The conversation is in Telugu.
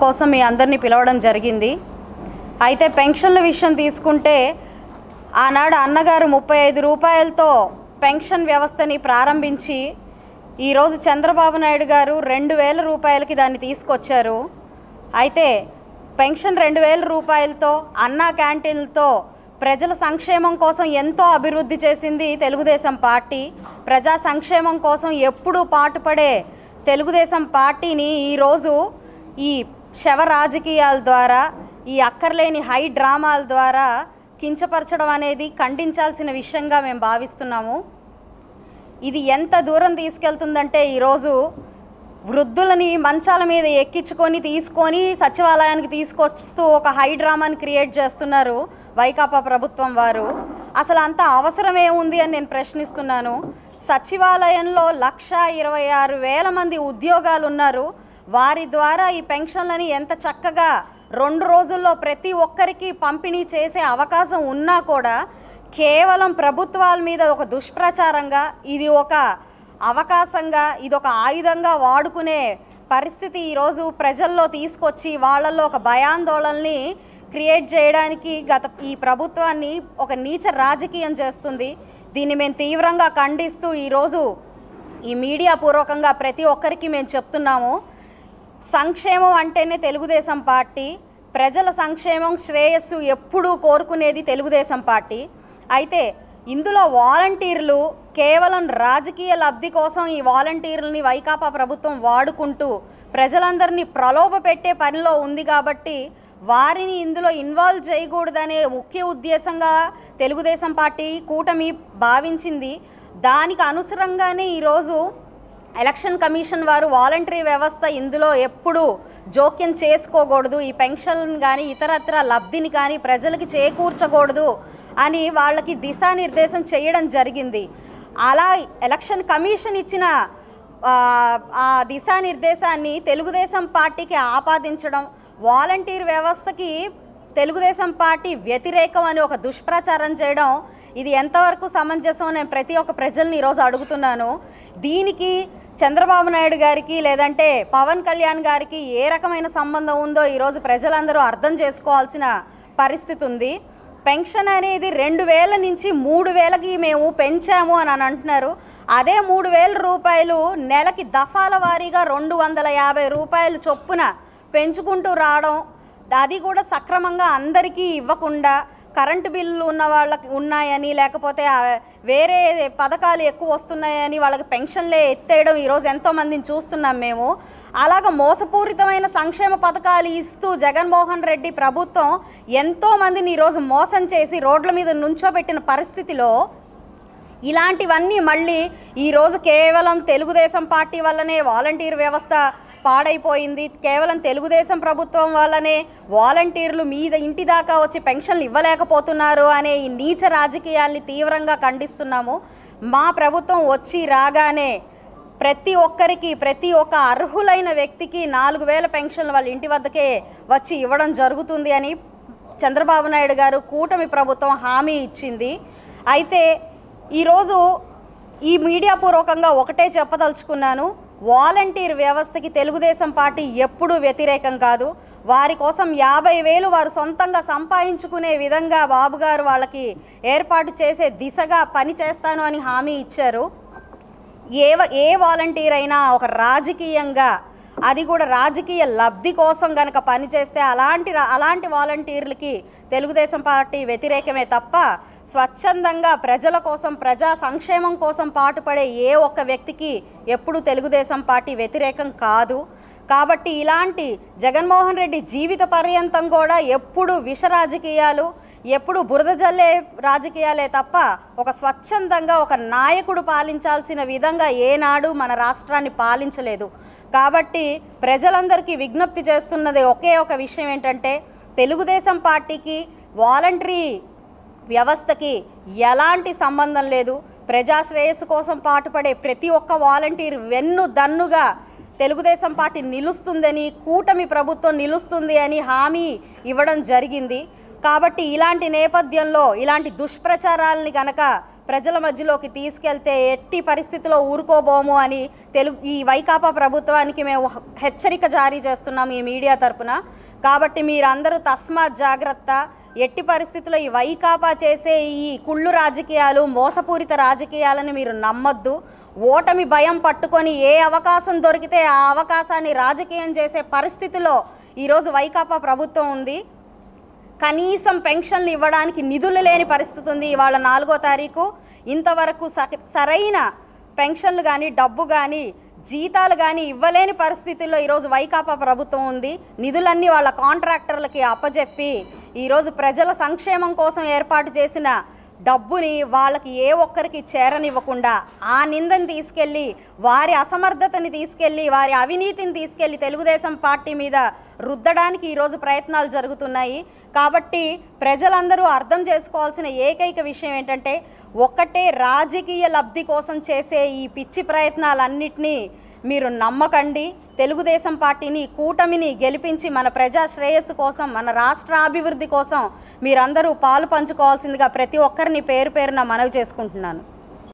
కోసం మీ అందరినీ పిలవడం జరిగింది. అయితే పెన్షన్ల విషయం తీసుకుంటే ఆనాడు అన్నగారు 35 రూపాయలతో పెన్షన్ వ్యవస్థని ప్రారంభించి ఈరోజు చంద్రబాబు నాయుడు గారు 2000 రూపాయలకి దాన్ని తీసుకొచ్చారు. అయితే పెన్షన్ 2000 రూపాయలతో అన్నా క్యాంటీన్లతో ప్రజల సంక్షేమం కోసం ఎంతో అభివృద్ధి చేసింది తెలుగుదేశం పార్టీ. ప్రజా సంక్షేమం కోసం ఎప్పుడూ పాటుపడే తెలుగుదేశం పార్టీని ఈరోజు ఈ శవ రాజకీయాల ద్వారా, ఈ అక్కర్లేని హై డ్రామాల ద్వారా కించపరచడం అనేది ఖండించాల్సిన విషయంగా మేము భావిస్తున్నాము. ఇది ఎంత దూరం తీసుకెళ్తుందంటే ఈరోజు వృద్ధులని మంచాల మీద ఎక్కించుకొని తీసుకొని సచివాలయానికి తీసుకొస్తూ ఒక హై డ్రామాని క్రియేట్ చేస్తున్నారు వైకాపా ప్రభుత్వం వారు. అసలు అంత అవసరం ఏముంది అని నేను ప్రశ్నిస్తున్నాను. సచివాలయంలో 1,26,000 మంది ఉద్యోగాలు ఉన్నారు. వారి ద్వారా ఈ పెన్షన్లని ఎంత చక్కగా 2 రోజుల్లో ప్రతి ఒక్కరికి పంపిణీ చేసే అవకాశం ఉన్నా కూడా కేవలం ప్రభుత్వాల మీద ఒక దుష్ప్రచారంగా, ఇది ఒక అవకాశంగా, ఇది ఒక ఆయుధంగా వాడుకునే పరిస్థితి ఈరోజు ప్రజల్లో తీసుకొచ్చి వాళ్ళల్లో ఒక భయాందోళనని క్రియేట్ చేయడానికి ఈ ప్రభుత్వాన్ని ఒక నీచ రాజకీయం చేస్తుంది. దీన్ని మేము తీవ్రంగా ఖండిస్తూ ఈరోజు ఈ మీడియా పూర్వకంగా ప్రతి ఒక్కరికి మేము చెప్తున్నాము, సంక్షేమం అంటేనే తెలుగుదేశం పార్టీ, ప్రజల సంక్షేమం శ్రేయస్సు ఎప్పుడూ కోరుకునేది తెలుగుదేశం పార్టీ. అయితే ఇందులో వాలంటీర్లు కేవలం రాజకీయ లబ్ధి కోసం ఈ వాలంటీర్లని వైకాపా ప్రభుత్వం వాడుకుంటూ ప్రజలందరినీ ప్రలోభ పెట్టే పనిలో ఉంది కాబట్టి వారిని ఇందులో ఇన్వాల్వ్ చేయకూడదనే ముఖ్య ఉద్దేశంగా తెలుగుదేశం పార్టీ కూటమి భావించింది. దానికి అనుసరంగానే ఈరోజు ఎలక్షన్ కమిషన్ వారు వాలంటరీ వ్యవస్థ ఇందులో ఎప్పుడూ జోక్యం చేసుకోకూడదు, ఈ పెన్షన్ కానీ ఇతరత్ర లబ్ధిని కానీ ప్రజలకి చేకూర్చకూడదు అని వాళ్ళకి దిశానిర్దేశం చేయడం జరిగింది. అలా ఎలక్షన్ కమిషన్ ఇచ్చిన ఆ దిశానిర్దేశాన్ని తెలుగుదేశం పార్టీకి ఆపాదించడం, వాలంటీర్ వ్యవస్థకి తెలుగుదేశం పార్టీ వ్యతిరేకం అని ఒక దుష్ప్రచారం చేయడం, ఇది ఎంతవరకు సమంజసం నేను ప్రతి ఒక్క ప్రజల్ని ఈరోజు అడుగుతున్నాను. దీనికి చంద్రబాబు నాయుడు గారికి లేదంటే పవన్ కళ్యాణ్ గారికి ఏ రకమైన సంబంధం ఉందో ఈరోజు ప్రజలందరూ అర్థం చేసుకోవాల్సిన పరిస్థితి ఉంది. పెన్షన్ అనేది 2,000 నుంచి 3,000కి మేము పెంచాము అని అంటున్నారు. అదే 3,000 రూపాయలు నెలకి దఫాల వారీగా 250 రూపాయలు చొప్పున పెంచుకుంటూ రావడం, అది కూడా సక్రమంగా అందరికీ ఇవ్వకుండా కరెంటు బిల్లు ఉన్న వాళ్ళకి ఉన్నాయని, లేకపోతే వేరే పథకాలు ఎక్కువ వస్తున్నాయని వాళ్ళకి పెన్షన్లే ఎత్తేయడం ఈరోజు ఎంతోమందిని చూస్తున్నాం మేము. అలాగ మోసపూరితమైన సంక్షేమ పథకాలు ఇస్తూ జగన్మోహన్ రెడ్డి ప్రభుత్వం ఎంతోమందిని ఈరోజు మోసం చేసి రోడ్ల మీద నుంచోబెట్టిన పరిస్థితిలో ఇలాంటివన్నీ మళ్ళీ ఈరోజు కేవలం తెలుగుదేశం పార్టీ వల్లనే వాలంటీర్ వ్యవస్థ పాడైపోయింది, కేవలం తెలుగుదేశం ప్రభుత్వం వల్లనే వాలంటీర్లు మీద ఇంటి దాకా వచ్చి పెన్షన్లు ఇవ్వలేకపోతున్నారు అనే ఈ నీచ రాజకీయాల్ని తీవ్రంగా ఖండిస్తున్నాము. మా ప్రభుత్వం వచ్చి రాగానే ప్రతి ఒక్కరికి, ప్రతి ఒక్క అర్హులైన వ్యక్తికి 4,000 పెన్షన్లు వాళ్ళ ఇంటి వద్దకే వచ్చి ఇవ్వడం జరుగుతుంది అని చంద్రబాబు నాయుడు గారు కూటమి ప్రభుత్వం హామీ ఇచ్చింది. అయితే ఈరోజు ఈ మీడియా పూర్వకంగా ఒకటే చెప్పదలుచుకున్నాను, వాలంటీర్ వ్యవస్థకి తెలుగుదేశం పార్టీ ఎప్పుడూ వ్యతిరేకం కాదు. వారి కోసం 50,000 వారు సొంతంగా సంపాదించుకునే విధంగా బాబు గారు వాళ్ళకి ఏర్పాటు చేసే దిశగా పని చేస్తాను అని హామీ ఇచ్చారు. ఏ వాలంటీర్ అయినా ఒక రాజకీయంగా, అది కూడా రాజకీయ లబ్ధి కోసం గనక పనిచేస్తే అలాంటి వాలంటీర్లకి తెలుగుదేశం పార్టీ వ్యతిరేకమే తప్ప స్వచ్ఛందంగా ప్రజల కోసం, ప్రజా సంక్షేమం కోసం పాటుపడే ఏ ఒక్క వ్యక్తికి ఎప్పుడు తెలుగుదేశం పార్టీ వ్యతిరేకం కాదు. కాబట్టి ఇలాంటి జగన్మోహన్ రెడ్డి జీవిత పర్యంతం కూడా ఎప్పుడు విష రాజకీయాలు, ఎప్పుడు బురద జల్లే రాజకీయాలే తప్ప ఒక స్వచ్ఛందంగా ఒక నాయకుడు పాలించాల్సిన విధంగా ఏనాడు మన రాష్ట్రాన్ని పాలించలేదు. కాబట్టి ప్రజలందరికీ విజ్ఞప్తి చేస్తున్నది ఒకే ఒక విషయం ఏంటంటే, తెలుగుదేశం పార్టీకి వాలంటరీ వ్యవస్థకి ఎలాంటి సంబంధం లేదు. ప్రజాశ్రేయస్సు కోసం పాటుపడే ప్రతి ఒక్క వాలంటీర్ వెన్నుదన్నుగా తెలుగుదేశం పార్టీ నిలుస్తుందని, కూటమి ప్రభుత్వం నిలుస్తుంది అని హామీ ఇవ్వడం జరిగింది. కాబట్టి ఇలాంటి నేపథ్యంలో ఇలాంటి దుష్ప్రచారాలని కనుక ప్రజల మధ్యలోకి తీసుకెళ్తే ఎట్టి పరిస్థితిలో ఊరుకోబోము అని ఈ వైకాపా ప్రభుత్వానికి మేము హెచ్చరిక జారీ చేస్తున్నాం ఈ మీడియా తరపున. కాబట్టి మీరందరూ తస్మాత్ జాగ్రత్త. ఎట్టి పరిస్థితుల్లో ఈ వైకాపా చేసే ఈ కుళ్ళు రాజకీయాలు, మోసపూరిత రాజకీయాలను మీరు నమ్మొద్దు. ఓటమి భయం పట్టుకొని ఏ అవకాశం దొరికితే ఆ అవకాశాన్ని రాజకీయం చేసే పరిస్థితిలో ఈరోజు వైకాపా ప్రభుత్వం ఉంది. కనీసం పెన్షన్లు ఇవ్వడానికి నిధులు లేని పరిస్థితి ఉంది. ఇవాళ 4వ తారీఖు ఇంతవరకు సరైన పెన్షన్లు కానీ, డబ్బు కానీ, జీతాలు కానీ ఇవ్వలేని పరిస్థితుల్లో ఈరోజు వైకాపా ప్రభుత్వం ఉంది. నిధులన్నీ వాళ్ళ కాంట్రాక్టర్లకి అప్పజెప్పి ఈరోజు ప్రజల సంక్షేమం కోసం ఏర్పాటు చేసిన డబ్బుని వాళ్ళకి ఏ ఒక్కరికి చేరనివ్వకుండా ఆ నిందని తీసుకెళ్ళి, వారి అసమర్థతని తీసుకెళ్ళి, వారి అవినీతిని తీసుకెళ్ళి తెలుగుదేశం పార్టీ మీద రుద్దడానికి ఈరోజు ప్రయత్నాలు జరుగుతున్నాయి. కాబట్టి ప్రజలందరూ అర్థం చేసుకోవాల్సిన ఏకైక విషయం ఏంటంటే, ఒక్కటే రాజకీయ లబ్ధి కోసం చేసే ఈ పిచ్చి ప్రయత్నాలన్నిటినీ మీరు నమ్మకండి. తెలుగుదేశం పార్టీని, కూటమిని గెలిపించి మన ప్రజా శ్రేయస్సు కోసం, మన రాష్ట్ర అభివృద్ధి కోసం మీరందరూ పాలు పంచుకోవాల్సిందిగా ప్రతి ఒక్కరిని పేరు పేరున మనవి చేసుకుంటున్నాను.